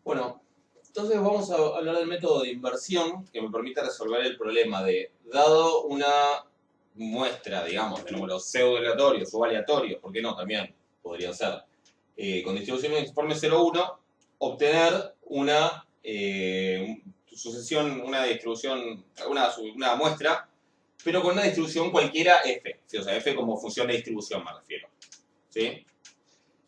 Bueno, entonces vamos a hablar del método de inversión que me permite resolver el problema de, dado una muestra, digamos, de números pseudo-aleatorios o aleatorios, ¿por qué no? También podría ser, con distribución uniforme 0,1, obtener una sucesión, una distribución, una muestra, pero con una distribución cualquiera f, ¿sí? O sea, f como función de distribución me refiero, ¿sí?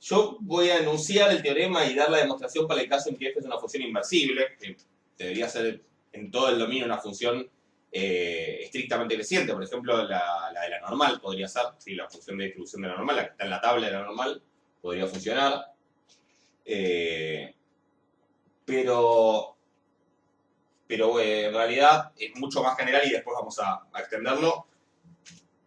Yo voy a enunciar el teorema y dar la demostración para el caso en que f es una función inversible, que debería ser en todo el dominio una función estrictamente creciente. Por ejemplo, la de la normal podría ser, ¿sí? La función de distribución de la normal, la que está en la tabla de la normal, podría funcionar. Pero en realidad es mucho más general y después vamos a extenderlo.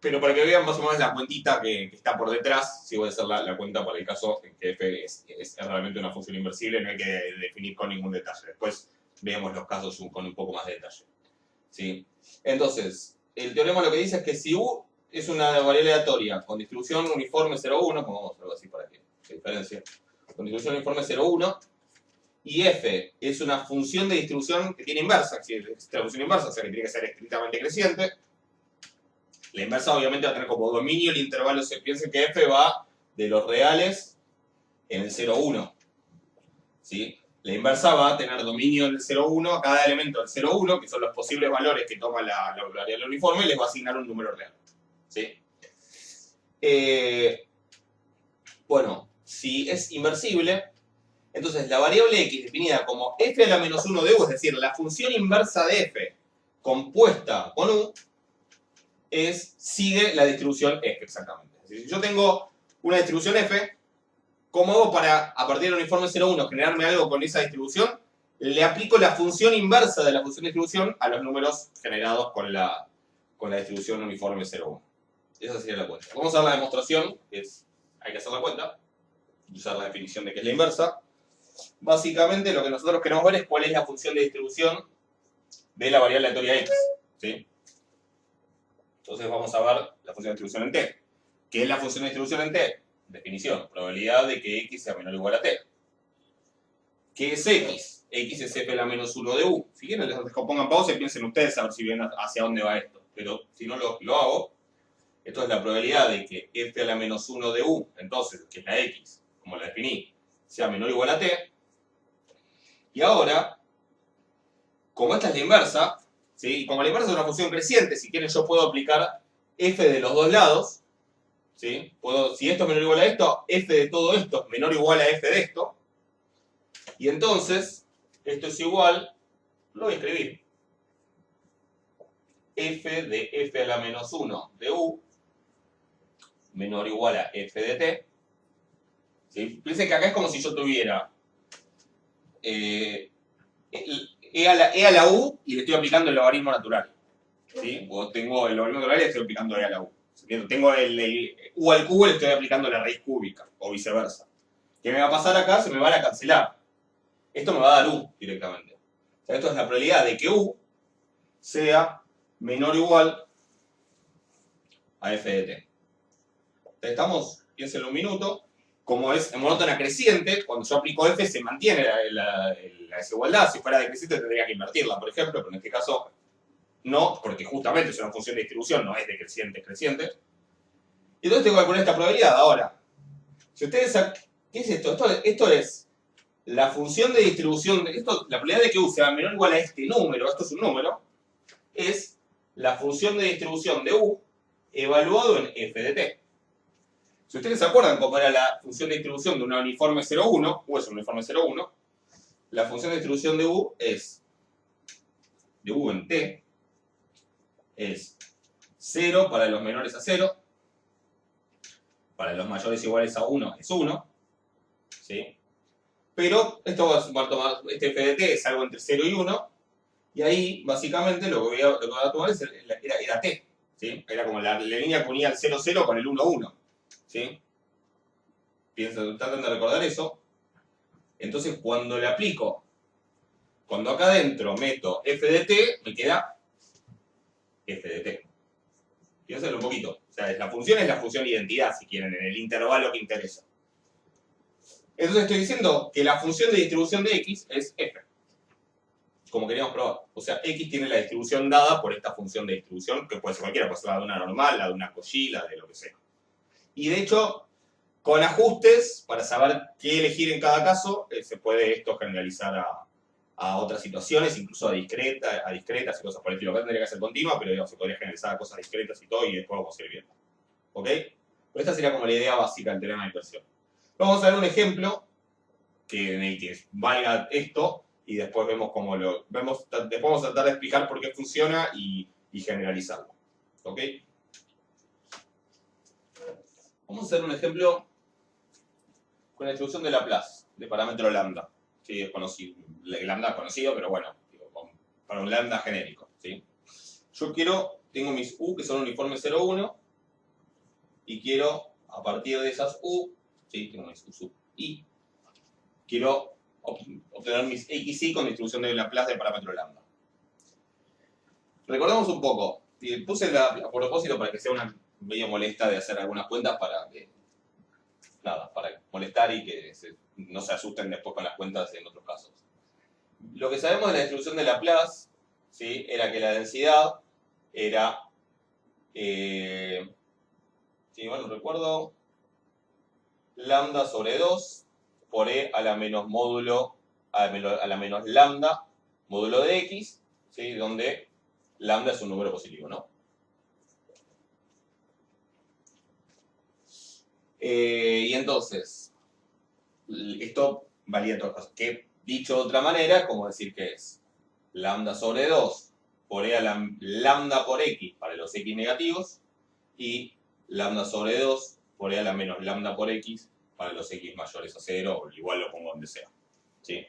Pero para que vean más o menos la cuentita que está por detrás, sí voy a hacer la cuenta para el caso en que f es realmente una función inversible, no hay que definir con ningún detalle. Después veamos los casos con un poco más de detalle, ¿sí? Entonces, el teorema lo que dice es que si u es una variable aleatoria con distribución uniforme 0,1, pongamos algo así para que se diferencie, con distribución uniforme 0,1, y f es una función de distribución que tiene inversa, que es la función inversa, o sea que tiene que ser estrictamente creciente. La inversa obviamente va a tener como dominio el intervalo, piensen que f va de los reales en el 0,1, ¿sí? La inversa va a tener dominio del 0,1 a cada elemento del 0,1, que son los posibles valores que toma la variable uniforme, y les va a asignar un número real, ¿sí? Bueno, si es inversible, entonces la variable x definida como f a la menos 1 de u, es decir, la función inversa de f compuesta con u, sigue la distribución f exactamente. Es decir, si yo tengo una distribución f, ¿cómo hago para, a partir del uniforme 0,1, generarme algo con esa distribución? Le aplico la función inversa de la función de distribución a los números generados con la distribución uniforme 0,1. Esa sería la cuenta. Vamos a ver la demostración, que es, hay que hacer la cuenta, y usar la definición de que es la inversa. Básicamente lo que nosotros queremos ver es cuál es la función de distribución de la variable aleatoria x, ¿sí? Entonces vamos a ver la función de distribución en t. ¿Qué es la función de distribución en t? Definición, probabilidad de que x sea menor o igual a t. ¿Qué es x? X es f a la menos 1 de u. Si quieren, les pongan pausa y piensen ustedes a ver si ven hacia dónde va esto. Pero si no lo hago, esto es la probabilidad de que f a la menos 1 de u, entonces, que es la x, como la definí, sea menor o igual a t. Y ahora, como esta es la inversa, ¿sí? Y como la inversa es una función creciente, si quieren yo puedo aplicar f de los dos lados, ¿sí? Si esto es menor o igual a esto, f de todo esto es menor o igual a f de esto. Y entonces, esto es igual, lo voy a escribir. F de f a la menos 1 de u menor o igual a f de t. ¿Sí? Piensen que acá es como si yo tuviera e a la u y le estoy aplicando el logaritmo natural. ¿Sí? O tengo el logaritmo natural y le estoy aplicando e a la u. Tengo el u al cubo y le estoy aplicando la raíz cúbica, o viceversa. ¿Qué me va a pasar acá? Se me van a cancelar. Esto me va a dar u directamente. O sea, esto es la probabilidad de que u sea menor o igual a f de t. ¿Estamos? Piénsenlo un minuto. Como es en monótona creciente, cuando yo aplico f se mantiene la desigualdad. Si fuera decreciente tendría que invertirla, por ejemplo, pero en este caso no, porque justamente es una función de distribución, no es decreciente, es creciente. Y entonces tengo que calcular esta probabilidad. Ahora, si ustedes... ¿Qué es esto? Esto es la función de distribución, la probabilidad de que u sea menor o igual a este número, esto es un número, es la función de distribución de u evaluado en f de t. Si ustedes se acuerdan cómo era la función de distribución de una uniforme 0,1, u es un uniforme 0,1, la función de distribución de u es, de u en t, es 0 para los menores a 0, para los mayores iguales a 1 es 1, ¿sí? Pero esto va a tomar, este f de t es algo entre 0 y 1, y ahí básicamente lo que voy a tomar era t, ¿sí? Era como la línea que unía el 0, 0 con el 1, 1, ¿sí? Traten de recordar eso. Entonces cuando le aplico, cuando acá adentro meto f de t, me queda f de t. Piénsenlo un poquito. O sea, la función es la función identidad, si quieren, en el intervalo que interesa. Entonces estoy diciendo que la función de distribución de x es f, como queríamos probar. O sea, x tiene la distribución dada por esta función de distribución, que puede ser cualquiera, puede ser la de una normal, la de una Cauchy, la de lo que sea. Y de hecho, con ajustes, para saber qué elegir en cada caso, se puede esto generalizar a otras situaciones, incluso a discretas y cosas por el estilo. Acá tendría que ser continua, pero digamos, se podría generalizar a cosas discretas y todo, y después vamos a ir viendo. ¿Ok? Pero esta sería como la idea básica del teorema de inversión. Vamos a ver un ejemplo en el que valga esto, y después vemos cómo después vamos a tratar de explicar por qué funciona y generalizarlo. ¿Ok? Vamos a hacer un ejemplo con la distribución de Laplace, de parámetro lambda. Sí, es conocido. Lambda es conocido, pero bueno, para un lambda genérico. ¿Sí? Yo tengo mis U que son uniformes 0, 1, y quiero, a partir de esas U, ¿sí? Tengo mis U sub I, quiero obtener mis XY con distribución de Laplace de parámetro lambda. Recordemos un poco, puse a propósito para que sea una medio molesta de hacer algunas cuentas para que, nada, para molestar y que no se asusten después con las cuentas en otros casos. Lo que sabemos de la distribución de Laplace, ¿sí? Era que la densidad era, si mal no recuerdo, lambda sobre 2 por e a la menos módulo, a la menos lambda, módulo de x, ¿sí? Donde lambda es un número positivo, ¿no? Y entonces, esto valía en todos casos. Que dicho de otra manera, como decir que es lambda sobre 2 por e a la lambda por x para los x negativos y lambda sobre 2 por e a la menos lambda por x para los x mayores a 0, o igual lo pongo donde sea. ¿Sí?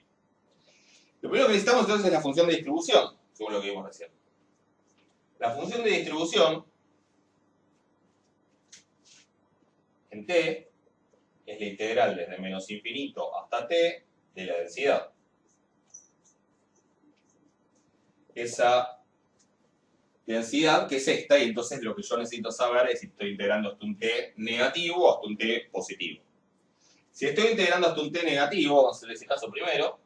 Lo primero que necesitamos entonces es la función de distribución, según lo que vimos recién. La función de distribución en t es la integral desde menos infinito hasta t de la densidad. Esa densidad que es esta, y entonces lo que yo necesito saber es si estoy integrando hasta un t negativo o hasta un t positivo. Si estoy integrando hasta un t negativo, vamos a hacer ese caso primero,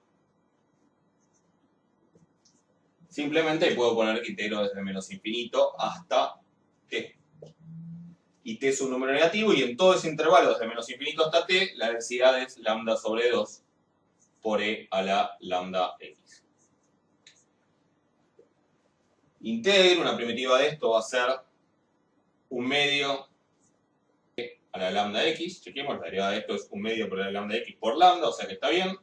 simplemente puedo poner que integro desde menos infinito hasta t. Y t es un número negativo, y en todo ese intervalo desde menos infinito hasta t, la densidad es lambda sobre 2 por e a la lambda x. Integro, una primitiva de esto va a ser un medio a la lambda x. Chequemos, la derivada de esto es un medio por la lambda x por lambda, o sea que está bien,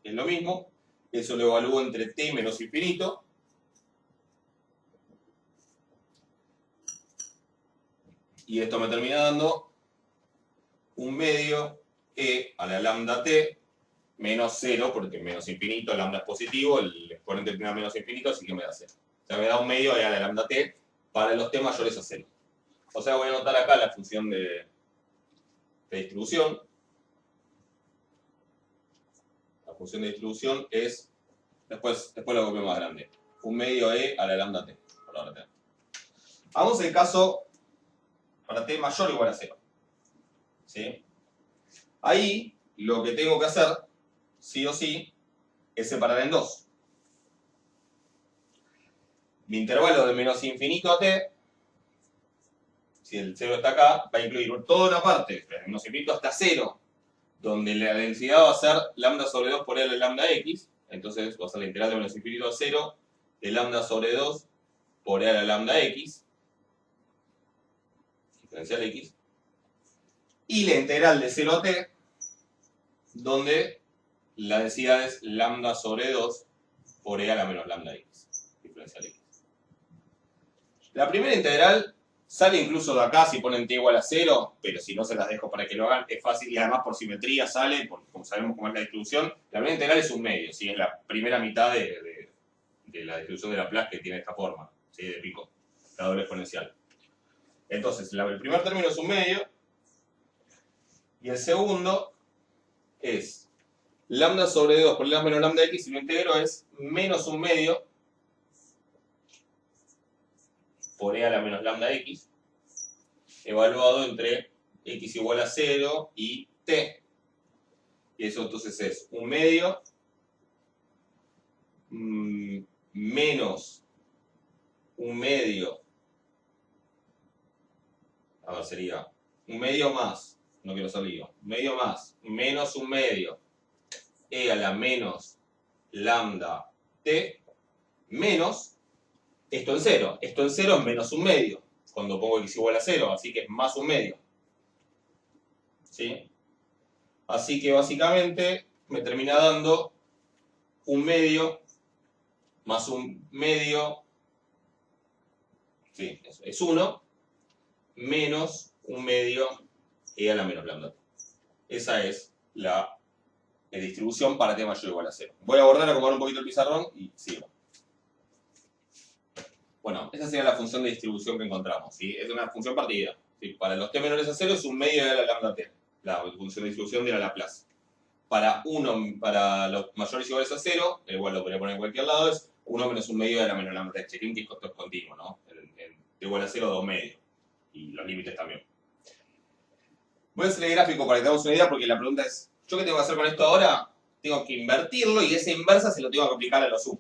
es lo mismo. Eso lo evalúo entre t y menos infinito. Y esto me termina dando un medio e a la lambda t menos 0, porque menos infinito, lambda es positivo, el exponente tiene menos infinito, así que me da 0. O sea, me da un medio e a la lambda t para los t mayores a 0. O sea, voy a anotar acá la función de distribución. La función de distribución es, después lo copio más grande, un medio e a la lambda t. Hagamos el caso para t mayor o igual a 0. ¿Sí? Ahí lo que tengo que hacer, sí o sí, es separar en dos. Mi intervalo de menos infinito a t, si el 0 está acá, va a incluir toda una parte, de menos infinito hasta 0, donde la densidad va a ser lambda sobre 2 por e a la lambda x. Entonces va a ser la integral de menos infinito a 0 de lambda sobre 2 por e a la lambda x, diferencial x, y la integral de 0 a t, donde la densidad es lambda sobre 2 por e a la menos lambda x, diferencial x. La primera integral sale incluso de acá si ponen t igual a 0, pero si no se las dejo para que lo hagan, es fácil, y además por simetría sale, porque como sabemos cómo es la distribución, la primera integral es un medio, ¿sí? Es la primera mitad de la distribución de Laplace, que tiene esta forma, ¿sí? De pico, la doble exponencial. Entonces, el primer término es un medio, y el segundo es lambda sobre 2 por e a la menos lambda x, y lo integro es menos un medio por e a la menos lambda x, evaluado entre x igual a 0 y t. Y eso entonces es 1 medio menos 1 medio. A ver, sería 1 medio más, no quiero ser lío, 1 medio más, menos 1 medio, e a la menos lambda t, menos, esto en 0 es menos 1 medio, cuando pongo x igual a 0, así que es más 1 medio. ¿Sí? Así que básicamente me termina dando 1 medio más 1 medio, sí, es 1, menos 1 medio e a la menos lambda. Esa es la distribución para t mayor o igual a 0. Voy a borrar, acomodar un poquito el pizarrón y sigo. Bueno, esa sería la función de distribución que encontramos, ¿sí? Es una función partida. ¿Sí? Para los t menores a 0 es 1 medio de la lambda t, la función de distribución de la Laplace. Para los mayores o iguales a 0, igual lo podría poner en cualquier lado, es 1 menos 1 medio de la menos lambda t. Chequen que esto es continuo, ¿no? En t igual a 0, 2 medios. Y los límites también. Voy a hacer el gráfico para que tengamos una idea, porque la pregunta es, ¿yo qué tengo que hacer con esto ahora? Tengo que invertirlo y esa inversa se lo tengo que aplicar a los sum.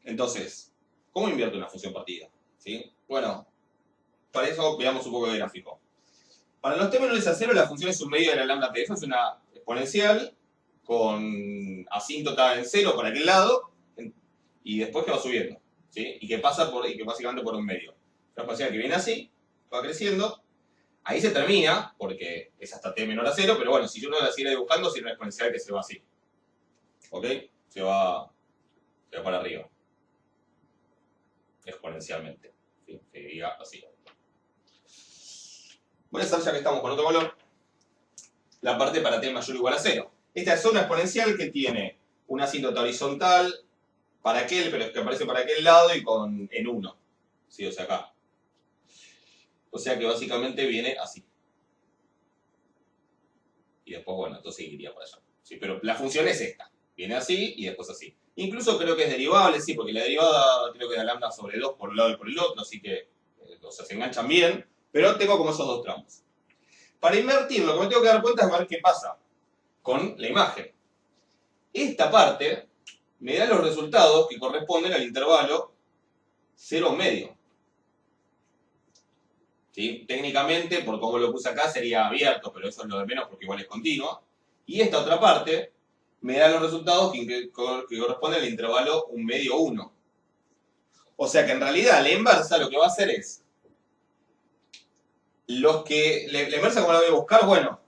Entonces, ¿cómo invierto una función partida? ¿Sí? Bueno, para eso veamos un poco de gráfico. Para los t menores a 0, la función es 1 medio de la lambda t. Eso es una exponencial con asíntota en 0 por aquel lado y después que va subiendo. ¿Sí? Y que pasa y que básicamente por 1 medio. Una exponencial que viene así, va creciendo. Ahí se termina, porque es hasta t menor a 0, pero bueno, si yo no la siguiera dibujando, sería una exponencial que se va así. ¿Ok? Se va para arriba. Exponencialmente. ¿Sí? Se diga así. Voy a hacer, ya que estamos con otro color, la parte para t mayor o igual a 0. Esta es una exponencial que tiene una asíntota horizontal para aquel, pero es que aparece para aquel lado y en 1. ¿Sí? O sea, acá. O sea que básicamente viene así. Y después, bueno, entonces iría por allá. ¿Sí? Pero la función es esta. Viene así y después así. Incluso creo que es derivable, sí, porque la derivada creo que da lambda sobre 2 por un lado y por el otro, así que o sea, se enganchan bien. Pero tengo como esos dos tramos. Para invertirlo, lo que me tengo que dar cuenta es ver qué pasa con la imagen. Esta parte me da los resultados que corresponden al intervalo 0 medio. ¿Sí? Técnicamente, por cómo lo puse acá, sería abierto, pero eso es lo de menos porque igual es continuo. Y esta otra parte me da los resultados que corresponden al intervalo 1 medio 1. O sea que en realidad la inversa lo que va a hacer es la inversa, ¿cómo la voy a buscar? Bueno,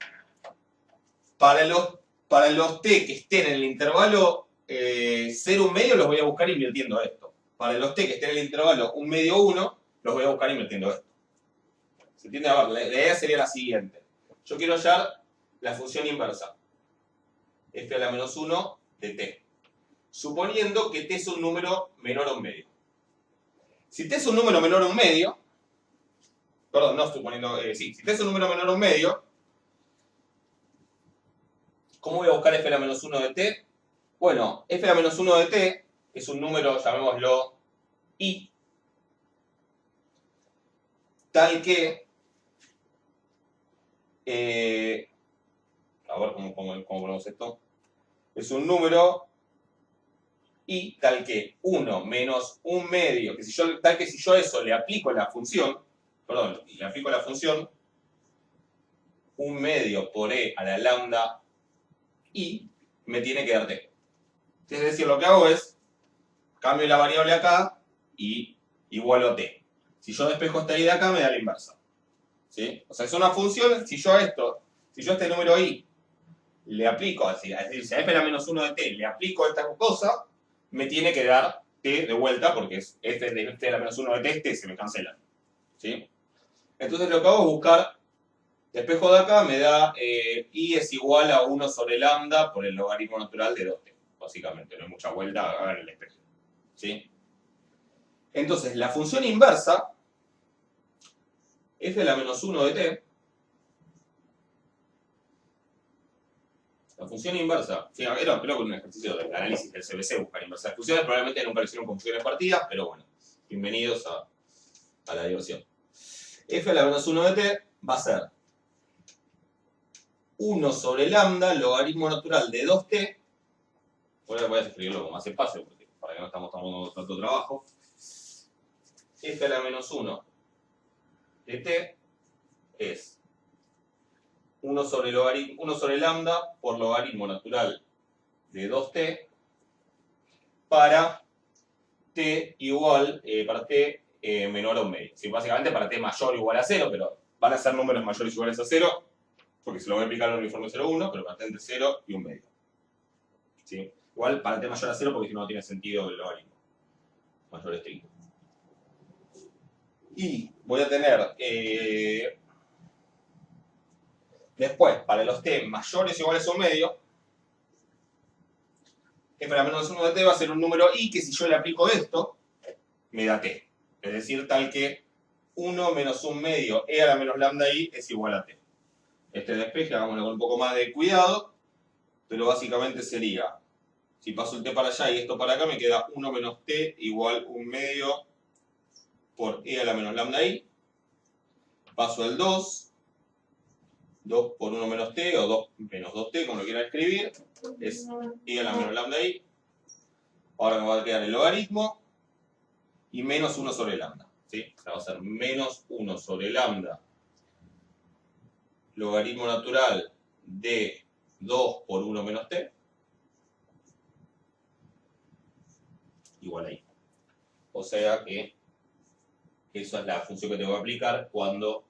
para los t que estén en el intervalo 0, 1 medio los voy a buscar invirtiendo esto. Para los t que estén en el intervalo 1 medio 1 los voy a buscar invirtiendo esto. ¿Se entiende? A ver, la idea sería la siguiente. Yo quiero hallar la función inversa. F a la menos 1 de t. Suponiendo que t es un número menor a 1 medio. Si t es un número menor a 1 medio, perdón, no suponiendo, sí, si t es un número menor a 1 medio, ¿cómo voy a buscar f a la menos 1 de t? Bueno, f a la menos 1 de t es un número, llamémoslo i, tal que, a ver cómo ponemos esto, es un número i tal que 1 menos 1 medio, tal que si yo eso le aplico la función, perdón, le aplico la función 1 medio por e a la lambda i, me tiene que dar t. Es decir, lo que hago es, cambio la variable acá y igualo a t. Si yo despejo esta i de acá, me da la inversa. ¿Sí? O sea, es una función, si yo a este número i le aplico, es decir, si a f a la menos 1 de t le aplico esta cosa, me tiene que dar t de vuelta, porque es f de la menos 1 de t, este se me cancela. ¿Sí? Entonces lo que hago es buscar, despejo de acá, me da i es igual a 1 sobre lambda por el logaritmo natural de 2t. Básicamente, no hay mucha vuelta, hagan el despejo. ¿Sí? Entonces, la función inversa, f a la menos 1 de t, la función inversa, sí, era creo que un ejercicio de análisis del CBC buscar inversas de funciones, probablemente nunca lo hicieron con funciones partidas, pero bueno, bienvenidos a la diversión. F a la menos 1 de t va a ser 1 sobre lambda, logaritmo natural de 2t. Voy a escribirlo con más espacio, porque para que no estamos tomando tanto trabajo. F a la menos 1 de t es 1 sobre lambda por logaritmo natural de 2t para t igual, para t menor a un medio. Sí, básicamente para t mayor o igual a 0, pero van a ser números mayores o iguales a 0, porque se lo voy a aplicar al uniforme 0,1, pero para t entre 0 y un medio. ¿Sí? Igual para t mayor a 0, porque si no, no tiene sentido el logaritmo mayor estricto. Y voy a tener después, para los t mayores o iguales a un medio, f a la menos 1 de t va a ser un número i que si yo le aplico esto, me da t. Es decir, tal que 1 menos un medio e a la menos lambda i es igual a t. Este despeje, hagámoslo con un poco más de cuidado, pero básicamente sería, si paso el t para allá y esto para acá, me queda 1 menos t igual un medio por e a la menos lambda i. Paso el 2 por 1 menos t, o 2 menos 2t, como lo quieran escribir, es e a la menos lambda i. Ahora me va a quedar el logaritmo, y menos 1 sobre lambda. ¿Sí? O sea, va a ser menos 1 sobre lambda, logaritmo natural de 2 por 1 menos t, igual a i. O sea que esa es la función que tengo que aplicar cuando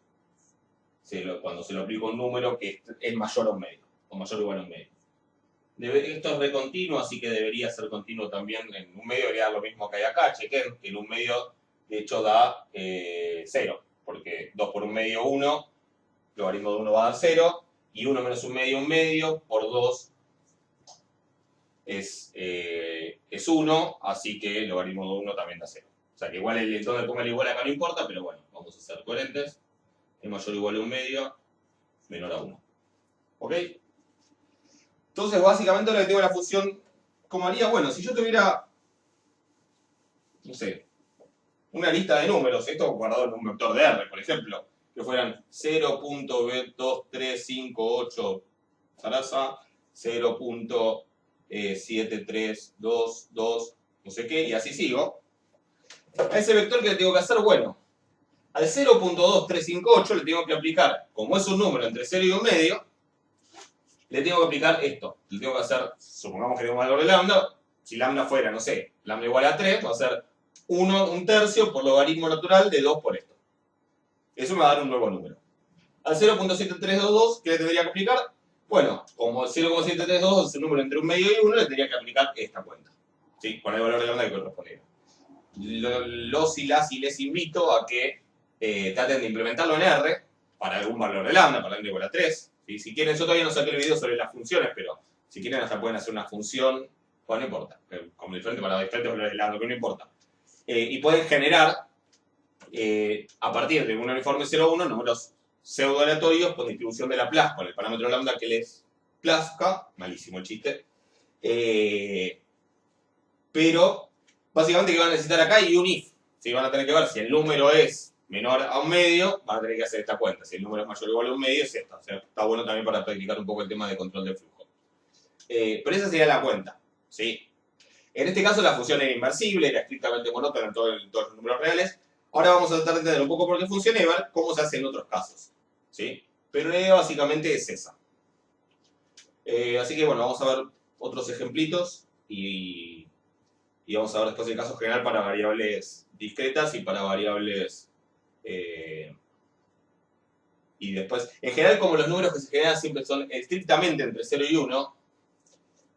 se lo aplico a un número que es mayor a un medio, o mayor o igual a un medio. Esto es recontinuo, así que debería ser continuo también. En un medio debería dar lo mismo que hay acá. Chequen que en un medio, de hecho, da 0, porque 2 por un medio, 1, logaritmo de 1 va a dar 0, y 1 menos un medio, por 2 es 1, así que el logaritmo de 1 también da 0. O sea que igual el donde ponga el igual acá no importa, pero bueno, vamos a ser coherentes. Es mayor o igual a un medio, menor a 1. ¿Ok? Entonces, básicamente ahora que tengo la función, ¿cómo haría? Bueno, si yo tuviera, no sé, una lista de números, esto guardado en un vector de R, por ejemplo, que fueran 0.2358 zaraza, 0.7322, no sé qué, y así sigo. A ese vector que le tengo que hacer, bueno, al 0.2358 le tengo que aplicar, como es un número entre 0 y un medio, le tengo que aplicar esto. Le tengo que hacer, supongamos que tengo un valor de lambda, si lambda fuera, no sé, lambda igual a 3, va a ser 1 un tercio por logaritmo natural de 2 por esto. Eso me va a dar un nuevo número. Al 0.7322, ¿qué le tendría que aplicar? Bueno, como 0.732 es un número entre un medio y 1, le tendría que aplicar esta cuenta. ¿Sí? Con el valor de lambda que correspondiera. Los y las y les invito a que traten de implementarlo en R para algún valor de lambda, para lambda igual a 3. ¿Sí? Si quieren, yo todavía no saqué el video sobre las funciones, pero si quieren hasta pueden hacer una función, pues no importa, como diferente para diferentes valores de lambda, pero no importa. Y pueden generar, a partir de un uniforme 0,1, números pseudo aleatorios con distribución de Laplace con el parámetro lambda que les plazca. Malísimo el chiste. Pero básicamente que van a necesitar acá y un if. ¿Sí? Van a tener que ver si el número es menor a un medio, van a tener que hacer esta cuenta. Si el número es mayor o igual a un medio, es esta. O sea, está bueno también para practicar un poco el tema de control de flujo. Pero esa sería la cuenta. ¿Sí? En este caso la función era inversible, era estrictamente monótona en todos los números reales. Ahora vamos a tratar de entender un poco por qué funciona y ver cómo se hace en otros casos. ¿Sí? Pero la idea básicamente es esa. Así que bueno, vamos a ver otros ejemplitos y vamos a ver después el caso general para variables discretas y para variables... y después, en general, como los números que se generan siempre son estrictamente entre 0 y 1,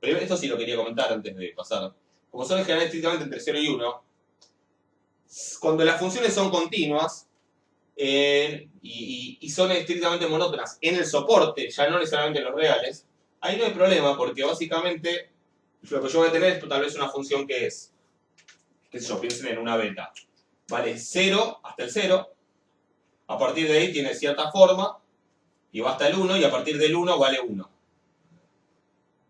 pero esto sí lo quería comentar antes de pasar. Como son en general estrictamente entre 0 y 1, cuando las funciones son continuas y son estrictamente monótonas en el soporte, ya no necesariamente en los reales, ahí no hay problema porque básicamente lo que yo voy a tener es tal vez una función que es, qué sé yo, piensen en una beta, vale 0 hasta el 0, a partir de ahí tiene cierta forma, y va hasta el 1, y a partir del 1 vale 1.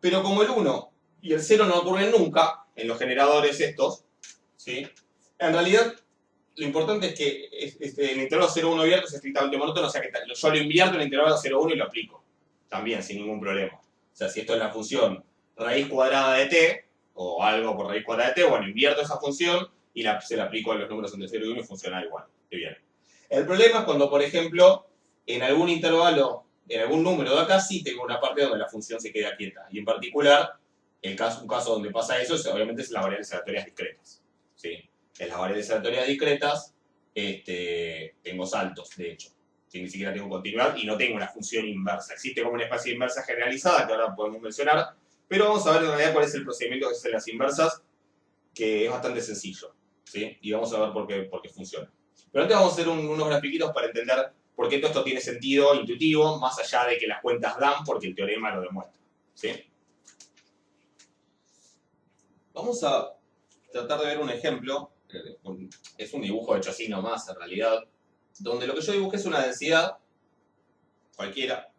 Pero como el 1 y el 0 no ocurren nunca en los generadores estos, ¿sí? En realidad, lo importante es que el intervalo 0,1 abierto es estrictamente monótono, o sea que yo lo invierto en el intervalo 0,1 y lo aplico. también sin ningún problema. O sea, si esto es la función raíz cuadrada de t, o algo por raíz cuadrada de t, bueno, invierto esa función y se la aplico a los números entre 0 y 1 y funciona igual. Qué bien. El problema es cuando, por ejemplo, en algún intervalo, en algún número de acá, sí tengo una parte donde la función se queda quieta. Y en particular, un caso donde pasa eso, obviamente es en las variables aleatorias discretas. ¿Sí? En las variables aleatorias discretas tengo saltos, de hecho. ¿Sí? Ni siquiera tengo continuidad y no tengo una función inversa. Existe como una especie inversa generalizada, que ahora podemos mencionar, pero vamos a ver en realidad cuál es el procedimiento que se hace en las inversas, que es bastante sencillo. ¿Sí? Y vamos a ver por qué funciona. Pero antes vamos a hacer unos grafiquitos para entender por qué todo esto tiene sentido intuitivo, más allá de que las cuentas dan, porque el teorema lo demuestra. ¿Sí? Vamos a tratar de ver un ejemplo, es un dibujo hecho así nomás en realidad, donde lo que yo dibujé es una densidad, cualquiera,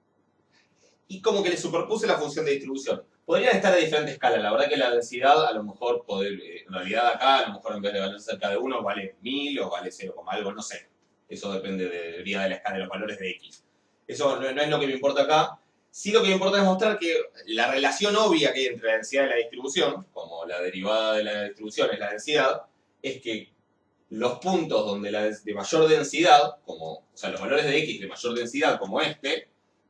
y como que le superpuse la función de distribución. Podrían estar a diferentes escalas, la verdad que la densidad a lo mejor, en realidad acá, a lo mejor en vez de valer cerca de 1, vale 1000 o vale 0, algo, no sé. Eso depende de la escala de los valores de x. Eso no es lo que me importa acá. Sí, lo que me importa es mostrar que la relación obvia que hay entre la densidad y la distribución, como la derivada de la distribución es la densidad, es que los puntos donde de mayor densidad, o sea, los valores de x de mayor densidad, como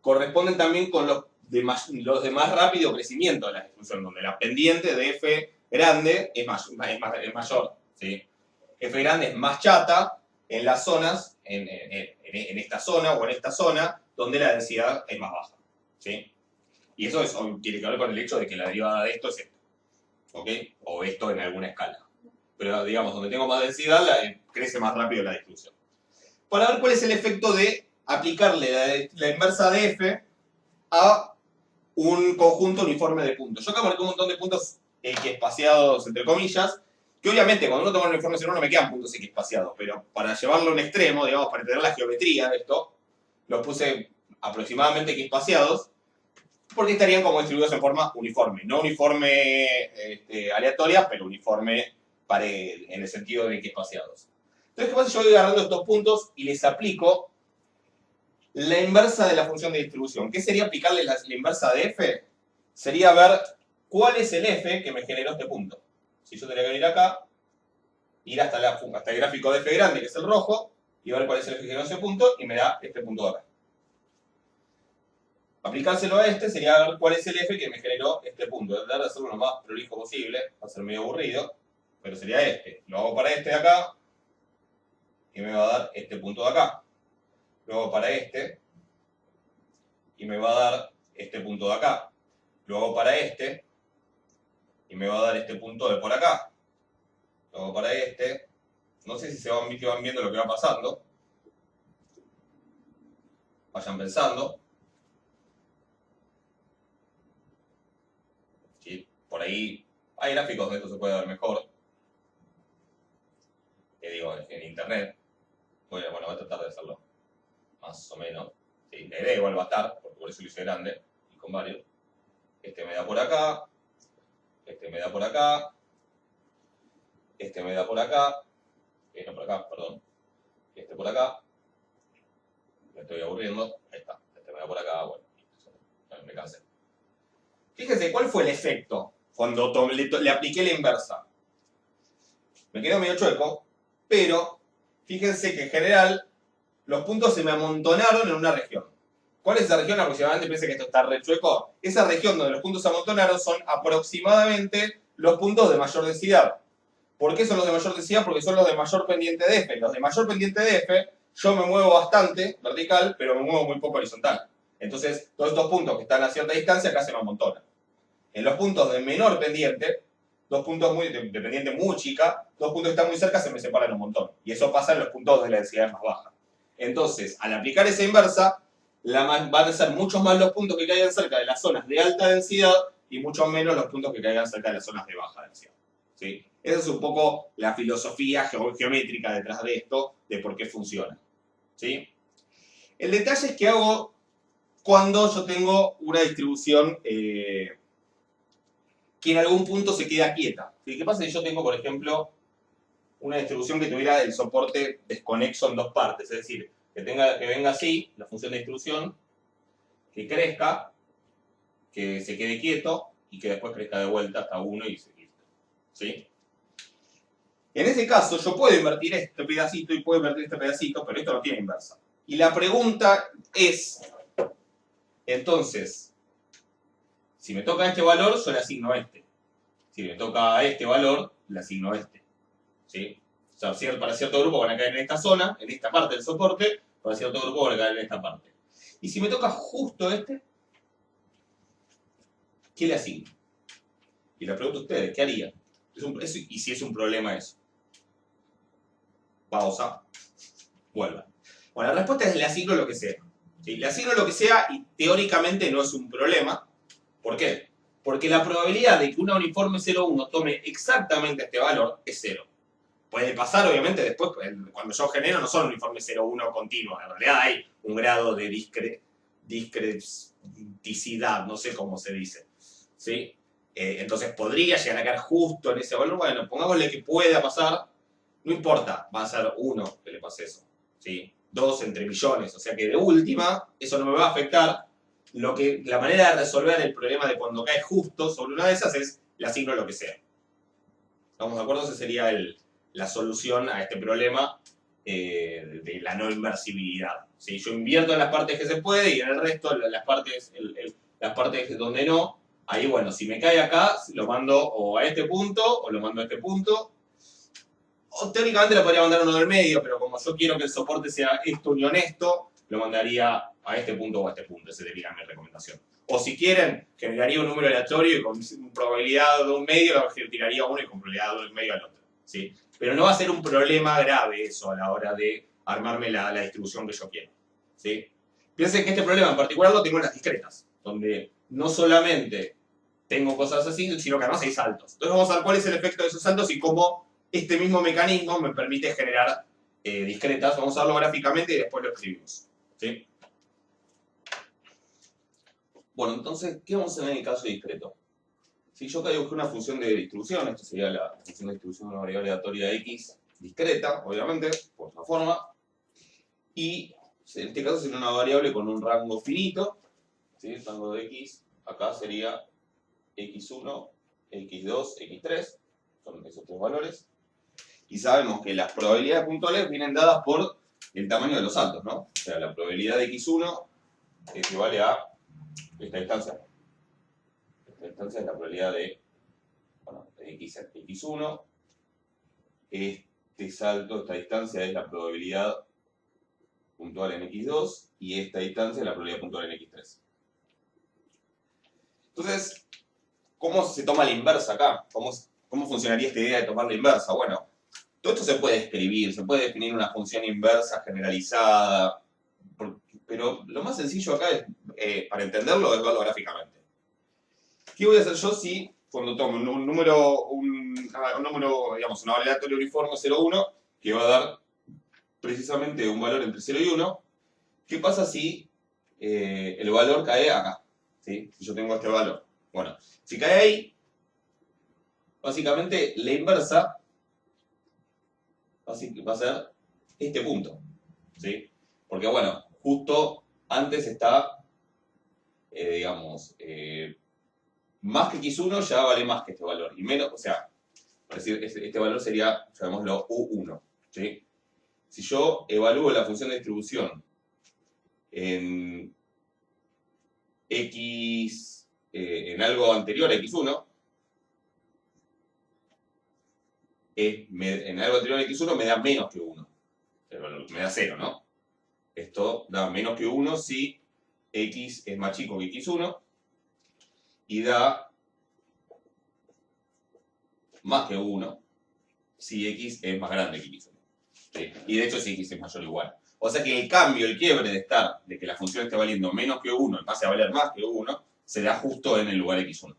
corresponden también con los de más rápido crecimiento de la distribución, donde la pendiente de f grande es mayor. ¿Sí? F grande es más chata en las zonas, en esta zona o en esta zona, donde la densidad es más baja. ¿Sí? Y eso tiene que ver con el hecho de que la derivada de esto es esto. ¿Ok? O esto en alguna escala. Pero digamos, donde tengo más densidad, crece más rápido la distribución. Para ver cuál es el efecto de aplicarle la inversa de f a un conjunto uniforme de puntos. Yo acá marqué un montón de puntos espaciados entre comillas, que obviamente cuando uno toma una uniforme no me quedan puntos espaciados, pero para llevarlo a un extremo, digamos, para entender la geometría de esto, los puse aproximadamente espaciados, porque estarían como distribuidos en forma uniforme. No uniforme aleatoria, pero uniforme en el sentido de espaciados. Entonces, ¿qué pasa? Yo voy agarrando estos puntos y les aplico la inversa de la función de distribución. ¿Qué sería aplicarle la inversa de f? Sería ver cuál es el f que me generó este punto. Si yo tendría que venir acá, ir hasta el gráfico de f grande, que es el rojo, y ver cuál es el f que generó ese punto, y me da este punto de acá. Aplicárselo a sería ver cuál es el f que me generó este punto. Tratar de hacerlo lo más prolijo posible, va a ser medio aburrido, pero sería este. Lo hago para de acá, y me va a dar este punto de acá. Luego para y me va a dar este punto de acá. Luego para y me va a dar este punto de por acá. Luego para no sé si se van viendo lo que va pasando. Vayan pensando. ¿Sí? Por ahí hay gráficos donde esto se puede ver mejor. Digo, en internet. Bueno, voy a tratar de hacerlo más o menos. Sí, la idea igual va a estar, porque por eso lo hice grande y con varios. Me da por acá. Me da por acá. Me da por acá. No por acá, perdón. Por acá. Me estoy aburriendo. Ahí está. Me da por acá. Bueno, me cansé. Fíjense, ¿cuál fue el efecto cuando le apliqué la inversa? Me quedó medio chueco, pero fíjense que en general los puntos se me amontonaron en una región. ¿Cuál es esa región? Aproximadamente, piensen que esto está re chueco. Esa región donde los puntos se amontonaron son aproximadamente los puntos de mayor densidad. ¿Por qué son los de mayor densidad? Porque son los de mayor pendiente de f. Los de mayor pendiente de f, yo me muevo bastante vertical, pero me muevo muy poco horizontal. Entonces, todos estos puntos que están a cierta distancia acá se me amontonan. En los puntos de menor pendiente, dos puntos de pendiente muy chica, dos puntos que están muy cerca se me separan un montón. Y eso pasa en los puntos donde la densidad más baja. Entonces, al aplicar esa inversa, van a ser muchos más los puntos que caigan cerca de las zonas de alta densidad y mucho menos los puntos que caigan cerca de las zonas de baja densidad. ¿Sí? Esa es un poco la filosofía geométrica detrás de esto, de por qué funciona. ¿Sí? El detalle es que hago cuando yo tengo una distribución que en algún punto se queda quieta. ¿Sí? ¿Qué pasa si yo tengo, por ejemplo, una distribución que tuviera el soporte desconexo en dos partes? Es decir, que venga así, la función de distribución, que crezca, que se quede quieto y que después crezca de vuelta hasta 1 y se listo. ¿Sí? En ese caso, yo puedo invertir este pedacito y puedo invertir este pedacito, pero esto no tiene inversa. Y la pregunta es, entonces, si me toca este valor, yo le asigno este. Si me toca este valor, le asigno este. ¿Sí? O sea, para cierto grupo van a caer en esta zona, en esta parte del soporte, para cierto grupo van a caer en esta parte. Y si me toca justo este, ¿qué le asigno? Y le pregunto a ustedes, ¿qué harían? Y si es un problema eso. Pausa. Vuelva. Bueno, la respuesta es le asigno lo que sea. ¿Sí? Le asigno lo que sea y teóricamente no es un problema. ¿Por qué? Porque la probabilidad de que una uniforme 0,1 tome exactamente este valor es 0. Puede pasar, obviamente, después, cuando yo genero, no son uniformes 0,1 continuos. En realidad hay un grado de discreticidad, no sé cómo se dice. ¿Sí? Entonces podría llegar a quedar justo en ese valor. Bueno, pongámosle que pueda pasar. No importa, va a ser 1 que le pase eso. ¿Sí? 2 entre millones. O sea que de última, eso no me va a afectar. La manera de resolver el problema de cuando cae justo sobre una de esas es le asigno lo que sea. ¿Estamos de acuerdo? Esa sería la solución a este problema de la no inversibilidad. ¿Sí? Yo invierto en las partes que se puede y en el resto, las partes donde no, ahí bueno, si me cae acá, lo mando o a este punto o lo mando a este punto. O teóricamente lo podría mandar uno del medio, pero como yo quiero que el soporte sea esto unión esto, lo mandaría a este punto o a este punto. Esa sería mi recomendación. O si quieren, generaría un número aleatorio y con probabilidad de un medio, tiraría uno y con probabilidad de un medio al otro. ¿Sí? Pero no va a ser un problema grave eso a la hora de armarme la distribución que yo quiero. ¿Sí? Piensen que este problema en particular lo tengo en las discretas, donde no solamente tengo cosas así, sino que además hay saltos. Entonces vamos a ver cuál es el efecto de esos saltos y cómo este mismo mecanismo me permite generar discretas. Vamos a verlo gráficamente y después lo escribimos. ¿Sí? Bueno, entonces, ¿qué vamos a ver en el caso discreto? Si yo acá dibujé una función de distribución, esta sería la función de distribución de una variable aleatoria x discreta, obviamente, por esta forma. Y en este caso sería una variable con un rango finito. ¿Sí? El rango de x acá sería x1, x2, x3. Son esos tres valores. Y sabemos que las probabilidades puntuales vienen dadas por el tamaño de los saltos, ¿no? O sea, la probabilidad de x1 equivale a esta distancia. Esta distancia es la probabilidad de x1. Este salto, esta distancia es la probabilidad puntual en x2 y esta distancia es la probabilidad puntual en x3. Entonces, ¿cómo se toma la inversa acá? ¿Cómo funcionaría esta idea de tomar la inversa? Bueno, todo esto se puede escribir, se puede definir una función inversa generalizada, pero lo más sencillo acá es, para entenderlo, es verlo gráficamente. ¿Qué voy a hacer yo si, cuando tomo un número, digamos, una variable aleatoria uniforme 0,1, que va a dar precisamente un valor entre 0 y 1, ¿qué pasa si el valor cae acá? ¿Sí? Si yo tengo este valor. Bueno, si cae ahí, básicamente la inversa va a ser este punto. ¿Sí? Porque bueno, justo antes está, digamos, más que x1 ya vale más que este valor. Y menos, o sea, para decir, este valor sería, llamémoslo u1. ¿Sí? Si yo evalúo la función de distribución en x, en algo anterior a x1, en algo anterior a x1 me da menos que 1. Me da 0, ¿no? Esto da menos que 1 si x es más chico que x1 y da más que 1 si x es más grande que x1. ¿Sí? Y de hecho si x es mayor o igual. O sea que el cambio, el quiebre de que la función esté valiendo menos que 1 y pase a valer más que 1, se da justo en el lugar x1.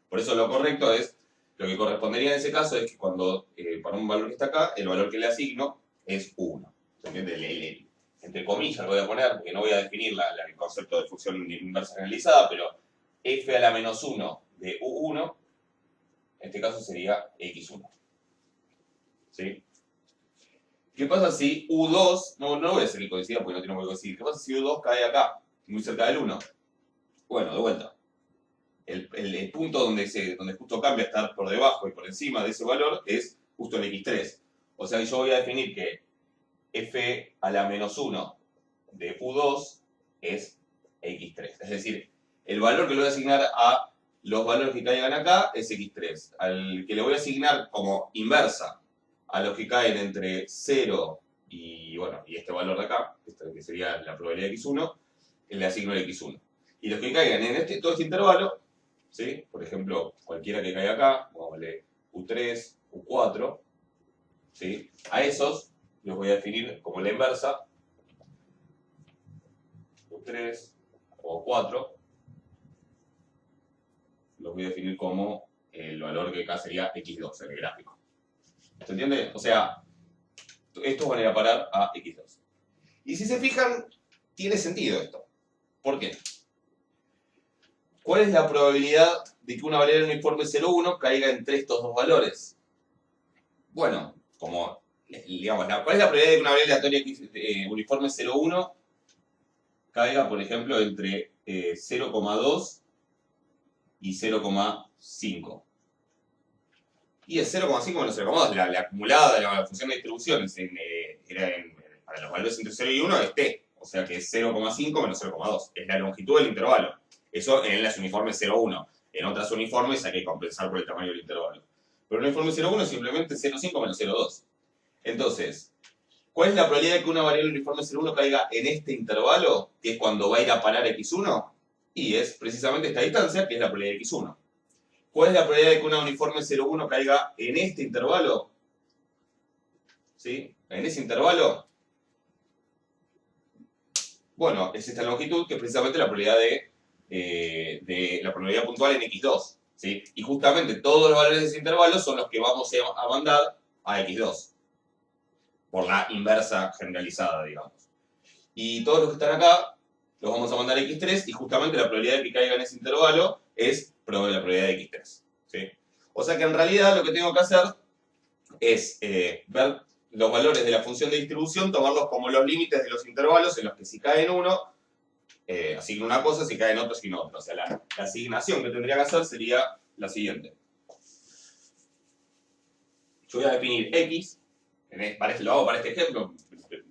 Por eso lo correcto es, lo que correspondería en ese caso es que cuando, para un valor que está acá, el valor que le asigno es 1. ¿Entiendes? Entre comillas lo voy a poner, porque no voy a definir el concepto de función inversa generalizada, pero f a la menos 1 de u1, en este caso sería x1. ¿Sí? ¿Qué pasa si u2, no voy a hacer el coincida porque no tiene que coincidir, ¿qué pasa si u2 cae acá, muy cerca del 1? Bueno, de vuelta. el punto donde justo cambia estar por debajo y por encima de ese valor es justo el x3. O sea que yo voy a definir que f a la menos 1 de u2 es x3. Es decir, el valor que le voy a asignar a los valores que caigan acá es x3. Al que le voy a asignar como inversa a los que caen entre 0 y, bueno, y este valor de acá, que sería la probabilidad de x1, le asigno el x1. Y los que caigan en todo este intervalo, ¿sí? Por ejemplo, cualquiera que caiga acá, pongámosle u3, u4, ¿sí? A esos los voy a definir como la inversa, u3 o 4, los voy a definir como el valor que acá sería x2 en el gráfico. ¿Se entiende? O sea, estos van a ir a parar a x2. Y si se fijan, tiene sentido esto. ¿Por qué? ¿Cuál es la probabilidad de que una variable uniforme 0,1 caiga entre estos dos valores? Bueno, como, digamos, ¿cuál es la probabilidad de que una variable aleatoria uniforme 0,1 caiga, por ejemplo, entre 0,2 y 0,5? Y es 0,5 menos 0,2. La acumulada de la función de distribución para los valores entre 0 y 1 es t. O sea que es 0,5 menos 0,2. Es la longitud del intervalo. Eso en las uniformes 0,1. En otras uniformes hay que compensar por el tamaño del intervalo. Pero en el uniforme 0,1 es simplemente 0,5 menos 0,2. Entonces, ¿cuál es la probabilidad de que una variable uniforme 0,1 caiga en este intervalo? Que es cuando va a ir a parar x1. Y es precisamente esta distancia, que es la probabilidad de x1. ¿Cuál es la probabilidad de que una uniforme 0,1 caiga en este intervalo? ¿Sí? En ese intervalo. Bueno, es esta longitud que es precisamente la probabilidad de la probabilidad puntual en x2. ¿Sí? Y justamente todos los valores de ese intervalo son los que vamos a mandar a x2. Por la inversa generalizada, digamos. Y todos los que están acá los vamos a mandar a x3 y justamente la probabilidad de que caiga en ese intervalo es la probabilidad de x3. ¿Sí? O sea que en realidad lo que tengo que hacer es ver los valores de la función de distribución, tomarlos como los límites de los intervalos en los que si cae en uno, asigno una cosa, si cae en otro, asigno otra. O sea, la asignación que tendría que hacer sería la siguiente. Yo voy a definir x, lo hago para este ejemplo,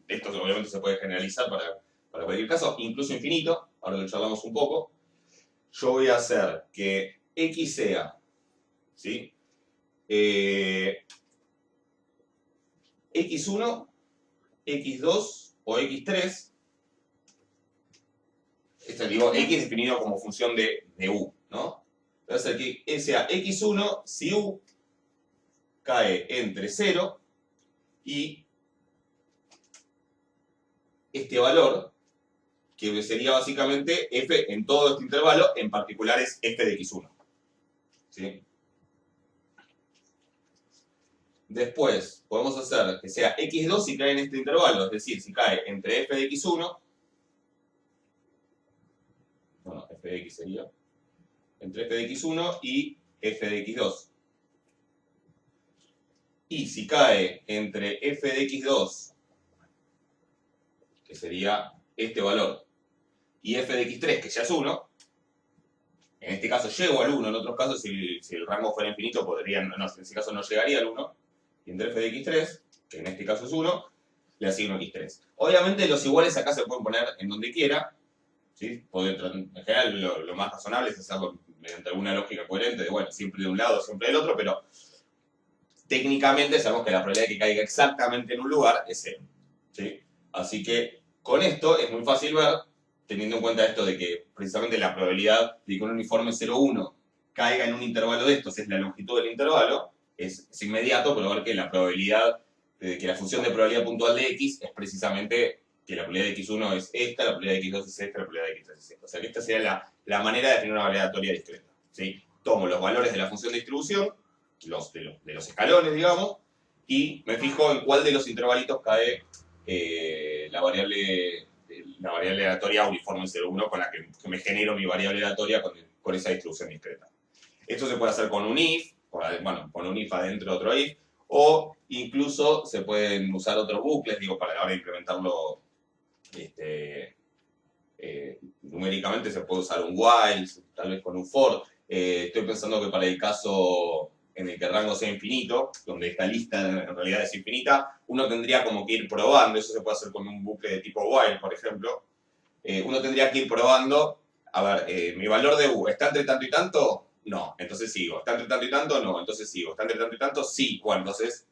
esto obviamente se puede generalizar para cualquier caso, incluso infinito, ahora lo charlamos un poco. Yo voy a hacer que x sea, ¿sí? x1, x2 o x3. Esto digo, x definido como función de u, ¿no? Voy a hacer que sea x1 si u cae entre 0 y este valor, que sería básicamente f en todo este intervalo, en particular es f de x1. ¿Sí? Después podemos hacer que sea x2 si cae en este intervalo, es decir, si cae entre f de x1, bueno, f de x sería, entre f de x1 y f de x2. Y si cae entre f de x2, que sería este valor, y f de x3, que ya es 1, en este caso llego al 1, en otros casos, si el rango fuera infinito, en ese caso no llegaría al 1, y entre f de x3, que en este caso es 1, le asigno x3. Obviamente los iguales acá se pueden poner en donde quiera, ¿sí? En general lo más razonable es hacerlo mediante alguna lógica coherente, de bueno, siempre de un lado, siempre del otro, pero técnicamente sabemos que la probabilidad de que caiga exactamente en un lugar es 0. ¿Sí? Así que con esto es muy fácil ver, teniendo en cuenta esto de que precisamente la probabilidad de que un uniforme 0,1 caiga en un intervalo de estos es la longitud del intervalo, es inmediato, pero ver que la probabilidad de que la función de probabilidad puntual de x es precisamente que la probabilidad de x1 es esta, la probabilidad de x2 es esta, la probabilidad de x3 es esta. O sea que esta sería la manera de definir una variable aleatoria discreta. ¿Sí? Tomo los valores de la función de distribución, de los escalones, digamos, y me fijo en cuál de los intervalitos cae la variable aleatoria uniforme 0,1 con la que me genero mi variable aleatoria con esa distribución discreta. Esto se puede hacer con un if, con un if adentro de otro if, o incluso se pueden usar otros bucles, digo, para la hora de implementarlo numéricamente se puede usar un while, tal vez con un for. Estoy pensando que para el caso en el que el rango sea infinito, donde esta lista en realidad es infinita, uno tendría como que ir probando, eso se puede hacer con un bucle de tipo while, por ejemplo. Uno tendría que ir probando, a ver, mi valor de u está entre tanto y tanto, no, entonces sigo. Está entre tanto y tanto, no, entonces sigo. Está entre tanto y tanto, sí, bueno, entonces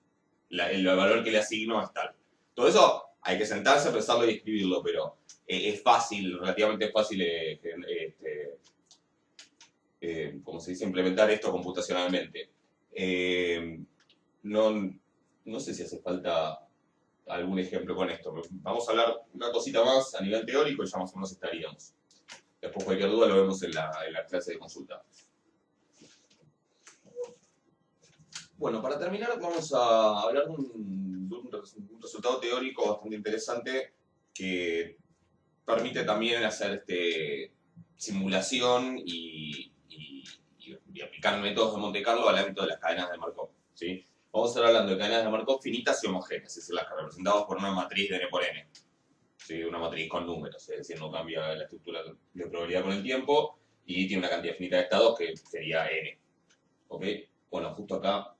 el valor que le asigno es tal. Todo eso hay que sentarse, pensarlo y escribirlo, pero es fácil, relativamente fácil, como se dice, implementar esto computacionalmente. No, no sé si hace falta algún ejemplo con esto. Vamos a hablar una cosita más a nivel teórico y ya más o menos estaríamos. Después cualquier duda lo vemos en la clase de consulta. Bueno, para terminar vamos a hablar de un resultado teórico bastante interesante que permite también hacer simulación y aplicar métodos de Monte Carlo al ámbito de las cadenas de Markov, ¿sí? Vamos a estar hablando de cadenas de Markov finitas y homogéneas, es decir, las que representamos por una matriz de n por n. ¿Sí? Una matriz con números, es decir, no cambia la estructura de probabilidad con el tiempo y tiene una cantidad finita de estados que sería n. ¿Ok? Bueno, justo acá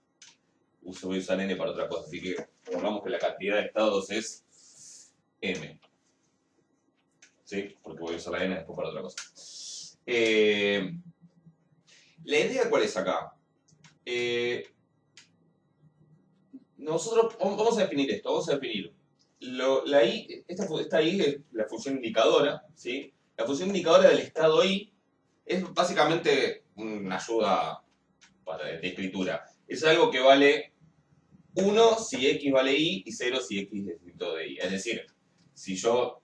voy a usar n para otra cosa, así que pongamos que la cantidad de estados es m. ¿Sí? Porque voy a usar la n después para otra cosa. La idea, ¿cuál es acá? Nosotros vamos a definir esto, vamos a definir la i, esta i es la función indicadora, ¿sí? La función indicadora del estado i es básicamente una ayuda de escritura. Es algo que vale 1 si x vale y 0 si x es distinto de y. Es decir, si yo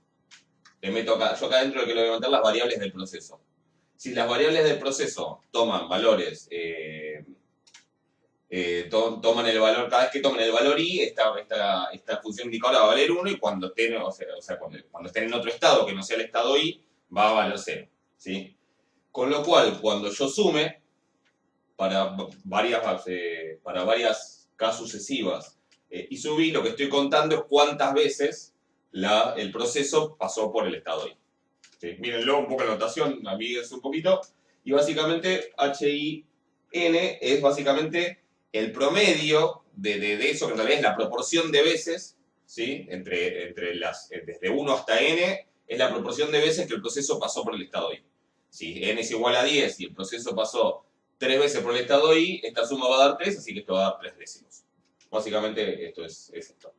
le meto acá, yo acá dentro lo que le voy a meter las variables del proceso. Si las variables del proceso toman valores, toman el valor, cada vez que tomen el valor i, esta función indicadora va a valer 1 y cuando estén, cuando estén en otro estado que no sea el estado i, va a valer 0. ¿Sí? Con lo cual, cuando yo sume para varias K sucesivas y subí, lo que estoy contando es cuántas veces el proceso pasó por el estado I. ¿Sí? Mírenlo, un poco la notación, amigues un poquito. Y básicamente HIN es básicamente el promedio de eso, que en realidad es la proporción de veces, ¿sí? Desde 1 hasta n, es la proporción de veces que el proceso pasó por el estado I. Si n es igual a 10 y el proceso pasó 3 veces por el estado I, esta suma va a dar 3, así que esto va a dar 3 décimos. Básicamente esto es esto.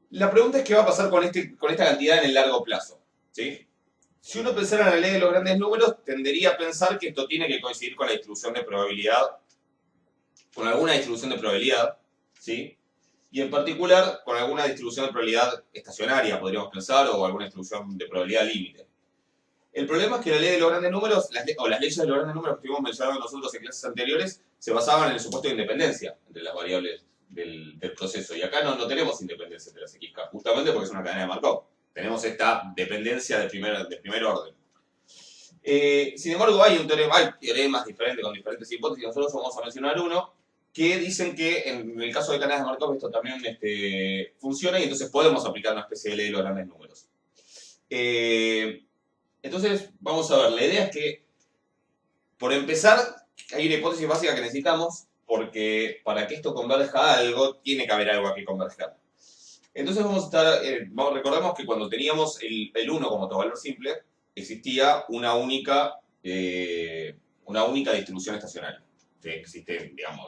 La pregunta es qué va a pasar con esta cantidad en el largo plazo. ¿Sí? Si uno pensara en la ley de los grandes números, tendería a pensar que esto tiene que coincidir con la distribución de probabilidad, con alguna distribución de probabilidad, ¿sí? Y en particular con alguna distribución de probabilidad estacionaria, podríamos pensar, o alguna distribución de probabilidad límite. El problema es que la ley de los grandes números, o las leyes de los grandes números que estuvimos mencionando nosotros en clases anteriores, se basaban en el supuesto de independencia entre las variables del proceso. Y acá no tenemos independencia entre las XK, justamente porque es una cadena de Markov. Tenemos esta dependencia de primer orden. Sin embargo, hay teoremas diferentes con diferentes hipótesis. Nosotros vamos a mencionar uno que dicen que en el caso de cadenas de Markov esto también funciona y entonces podemos aplicar una especie de ley de los grandes números. Entonces, vamos a ver, la idea es que, por empezar, hay una hipótesis básica que necesitamos, porque para que esto converja a algo, tiene que haber algo a que converger. Entonces vamos a estar, recordemos que cuando teníamos el 1 como autovalor simple, existía una única distribución estacionaria. ¿Sí? Existe, digamos,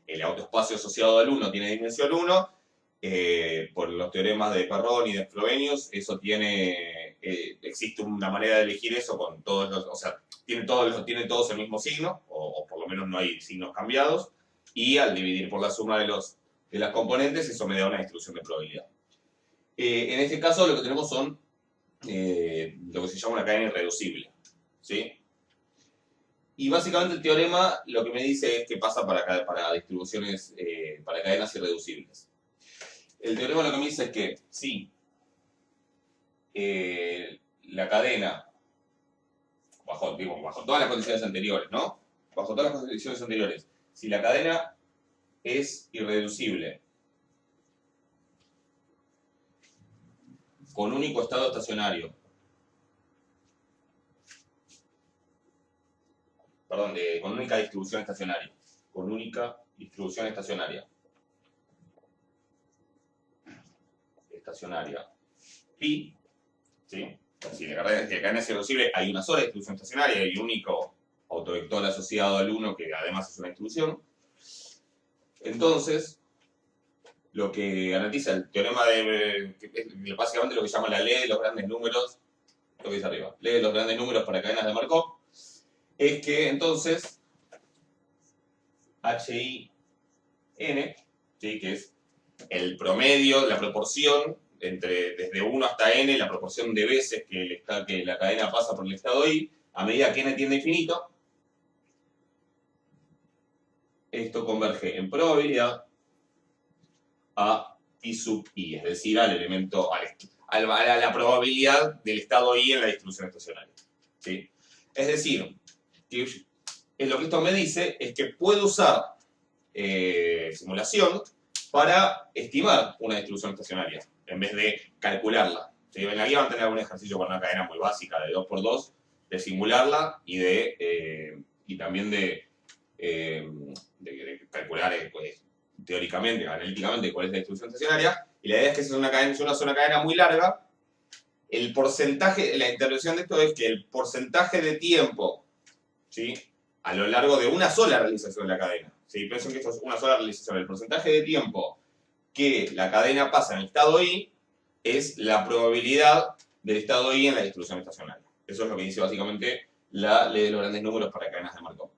el autoespacio asociado al 1 tiene dimensión 1, por los teoremas de Perron y de Frobenius, eso existe una manera de elegir eso con todos los, o sea, tienen todos el mismo signo, o por lo menos no hay signos cambiados, y al dividir por la suma de las componentes, eso me da una distribución de probabilidad. En este caso lo que tenemos son lo que se llama una cadena irreducible, ¿sí? Y básicamente el teorema lo que me dice es qué pasa para distribuciones, para cadenas irreducibles. El teorema lo que me dice es que si la cadena, bajo todas las condiciones anteriores, ¿no? Bajo todas las condiciones anteriores, si la cadena es irreducible con único estado estacionario con única distribución estacionaria. Con única distribución estacionaria. Pi, ¿sí? Si la cadena es irreducible, hay una sola distribución estacionaria y un único autovector asociado al 1, que además es una distribución. Entonces, lo que garantiza el teorema básicamente lo que se llama la ley de los grandes números, lo que dice arriba, ley de los grandes números para cadenas de Markov, es que entonces HIN, ¿sí? Que es el promedio, la proporción desde 1 hasta n, la proporción de veces que la cadena pasa por el estado I, a medida que n tiende a infinito, esto converge en probabilidad a I sub I, es decir, al elemento, a la probabilidad del estado I en la distribución estacionaria. ¿Sí? Es decir, que lo que esto me dice es que puedo usar simulación para estimar una distribución estacionaria, en vez de calcularla. ¿Sí? En la guía van a tener algún ejercicio con una cadena muy básica de 2×2, de simularla y también de calcular pues, teóricamente, analíticamente, cuál es la distribución estacionaria. Y la idea es que si es una cadena muy larga, el porcentaje, la intervención de esto es que el porcentaje de tiempo, ¿sí? A lo largo de una sola realización de la cadena, ¿sí? Piensen que esto es una sola realización. El porcentaje de tiempo que la cadena pasa en el estado I es la probabilidad del estado I en la distribución estacionaria. Eso es lo que dice básicamente la ley de los grandes números para cadenas de Markov.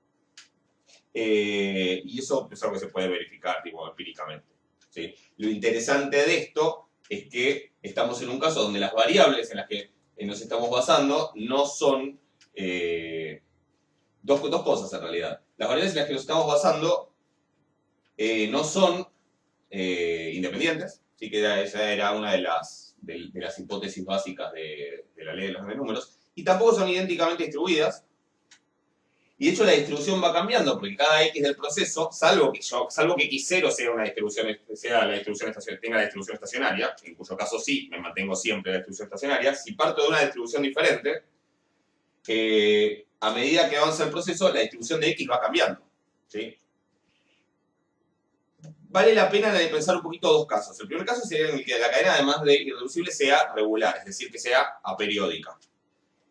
Y eso es algo que se puede verificar empíricamente, ¿sí? Lo interesante de esto es que estamos en un caso donde las variables en las que nos estamos basando no son dos cosas en realidad. Las variables en las que nos estamos basando no son independientes, ¿sí? Que esa era una de las hipótesis básicas de la ley de los grandes números, y tampoco son idénticamente distribuidas. Y de hecho la distribución va cambiando, porque cada X del proceso, salvo que X0 tenga la distribución estacionaria, en cuyo caso sí, me mantengo siempre en la distribución estacionaria, si parto de una distribución diferente, a medida que avanza el proceso, la distribución de X va cambiando, ¿sí? Vale la pena pensar un poquito dos casos. El primer caso sería en el que la cadena, además de irreducible, sea regular, es decir, que sea aperiódica.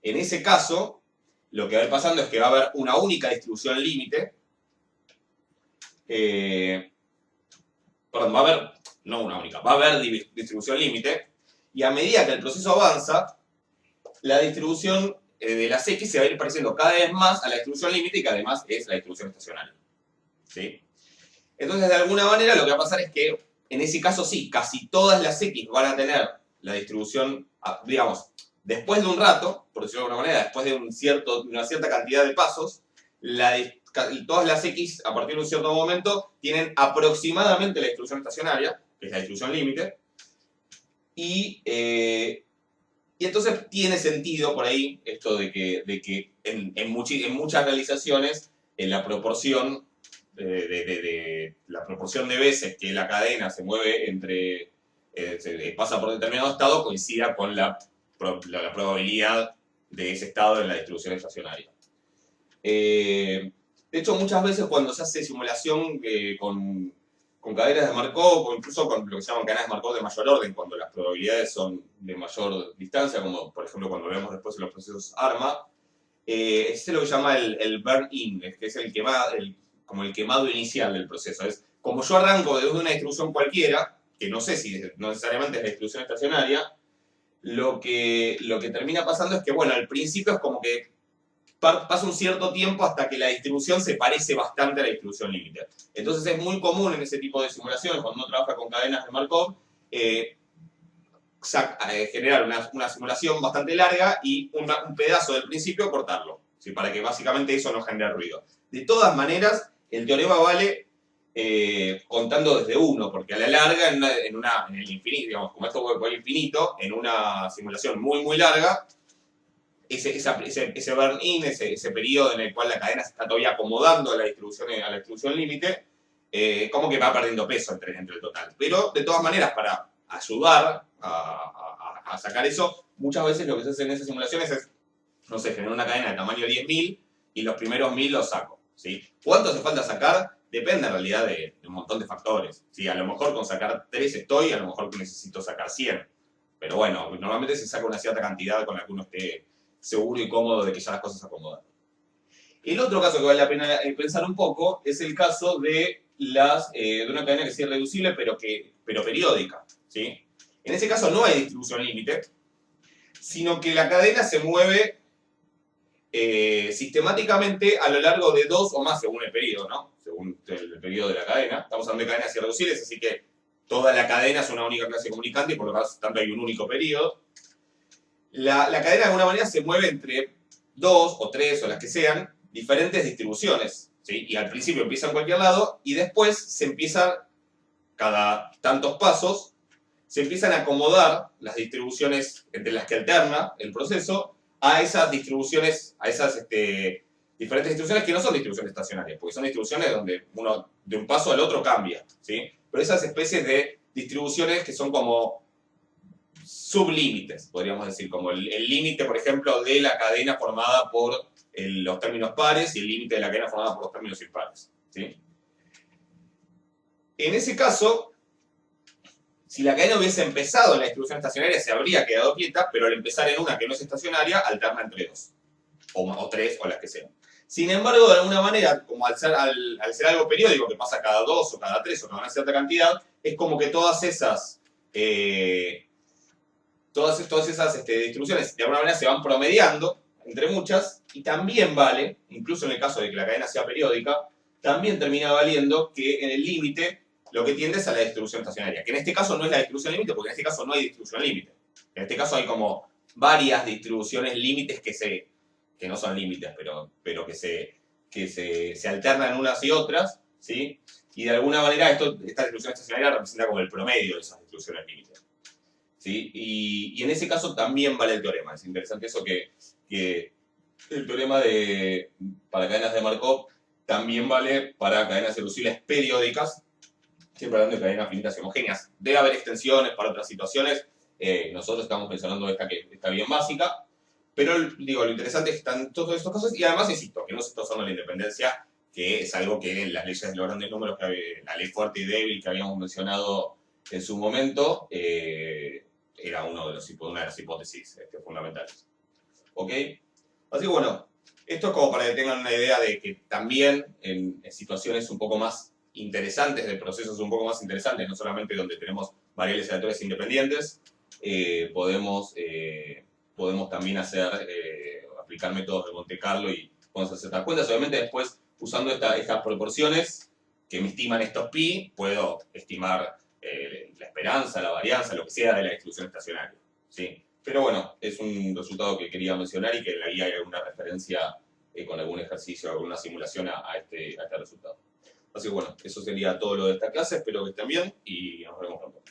En ese caso, lo que va a ir pasando es que va a haber una única distribución límite. Perdón, va a haber, no una única, va a haber distribución límite. Y a medida que el proceso avanza, la distribución de las X se va a ir pareciendo cada vez más a la distribución límite y que además es la distribución estacionaria. ¿Sí? Entonces, de alguna manera, lo que va a pasar es que, en ese caso sí, casi todas las X van a tener la distribución, digamos, después de un rato, por decirlo de alguna manera, después de una cierta cantidad de pasos, todas las X, a partir de un cierto momento, tienen aproximadamente la distribución estacionaria, que es la distribución límite, y entonces tiene sentido por ahí esto de que en muchas realizaciones, en la proporción de veces que la cadena se mueve pasa por determinado estado, coincida con la probabilidad de ese estado en la distribución estacionaria. De hecho, muchas veces cuando se hace simulación con cadenas de Markov, o incluso con lo que se llaman cadenas de Markov de mayor orden, cuando las probabilidades son de mayor distancia, como por ejemplo cuando vemos después en los procesos ARMA, es lo que se llama el burn-in, que es como el quemado inicial del proceso. Es como yo arranco desde una distribución cualquiera, que no sé si no necesariamente es la distribución estacionaria, lo que termina pasando es que, bueno, al principio es como que pasa un cierto tiempo hasta que la distribución se parece bastante a la distribución límite. Entonces es muy común en ese tipo de simulaciones, cuando uno trabaja con cadenas de Markov, generar una simulación bastante larga y un pedazo del principio cortarlo, ¿sí? Para que básicamente eso no genere ruido. De todas maneras, el teorema vale contando desde 1, porque a la larga, en el infinito, digamos, como esto va al infinito, en una simulación muy, muy larga, ese burn-in, ese periodo en el cual la cadena se está todavía acomodando a la distribución límite, como que va perdiendo peso entre el total. Pero, de todas maneras, para ayudar a sacar eso, muchas veces lo que se hace en esas simulaciones es, no sé, generar una cadena de tamaño 10.000 y los primeros 1000 los saco, ¿sí? ¿Cuánto hace falta sacar? Depende en realidad de un montón de factores, ¿sí? A lo mejor con sacar 3 estoy, a lo mejor necesito sacar 100. Pero bueno, normalmente se saca una cierta cantidad con la que uno esté seguro y cómodo de que ya las cosas se acomodan. El otro caso que vale la pena pensar un poco es el caso de una cadena que sí es reducible, pero periódica, ¿sí? En ese caso no hay distribución límite, sino que la cadena se mueve sistemáticamente a lo largo de 2 o más, según el periodo, ¿no? Según el periodo de la cadena. Estamos hablando de cadenas irreducibles, así que toda la cadena es una única clase comunicante y por lo tanto hay un único periodo. La cadena de alguna manera se mueve entre 2 o 3 o las que sean diferentes distribuciones, ¿sí? Y al principio empieza en cualquier lado y después se empiezan, cada tantos pasos, se empiezan a acomodar las distribuciones entre las que alterna el proceso a esas distribuciones, a esas diferentes distribuciones que no son distribuciones estacionarias, porque son distribuciones donde uno de un paso al otro cambia, ¿sí? Pero esas especies de distribuciones que son como sublímites, podríamos decir, como el límite, por ejemplo, de la cadena formada por los términos pares y el límite de la cadena formada por los términos impares, ¿sí? En ese caso, si la cadena hubiese empezado en la distribución estacionaria, se habría quedado quieta, pero al empezar en una que no es estacionaria, alterna entre 2, o 3, o las que sean. Sin embargo, de alguna manera, como al ser algo periódico, que pasa cada 2 o cada 3 o cada una cierta cantidad, es como que todas esas distribuciones de alguna manera se van promediando entre muchas, y también vale, incluso en el caso de que la cadena sea periódica, también termina valiendo que en el límite lo que tiende es a la distribución estacionaria, que en este caso no es la distribución límite, porque en este caso no hay distribución límite. En este caso hay como varias distribuciones límites que no son límites, pero que se alternan unas y otras, ¿sí? Y de alguna manera esta distribución estacionaria representa como el promedio de esas distribuciones límites, ¿sí? Y en ese caso también vale el teorema. Es interesante eso que el teorema para cadenas de Markov también vale para cadenas irreducibles periódicas, siempre hablando de cadenas finitas y homogéneas. Debe haber extensiones para otras situaciones. Nosotros estamos mencionando esta que está bien básica. Pero digo, lo interesante es que están todos estos casos y además, insisto, que no se está usando la independencia, que es algo que en las leyes de los grandes números, la ley fuerte y débil que habíamos mencionado en su momento, era una de las hipótesis fundamentales. ¿Ok? Así que bueno, esto es como para que tengan una idea de que también en situaciones un poco más interesantes, de procesos un poco más interesantes, no solamente donde tenemos variables aleatorias independientes, podemos también aplicar métodos de Monte Carlo y podemos hacer estas cuentas. Obviamente después, usando estas proporciones que me estiman estos pi, puedo estimar la esperanza, la varianza, lo que sea de la distribución estacionaria, ¿sí? Pero bueno, es un resultado que quería mencionar y que en la guía hay alguna referencia con algún ejercicio, alguna simulación a este resultado. Así que bueno, eso sería todo lo de esta clase. Espero que estén bien y nos vemos pronto.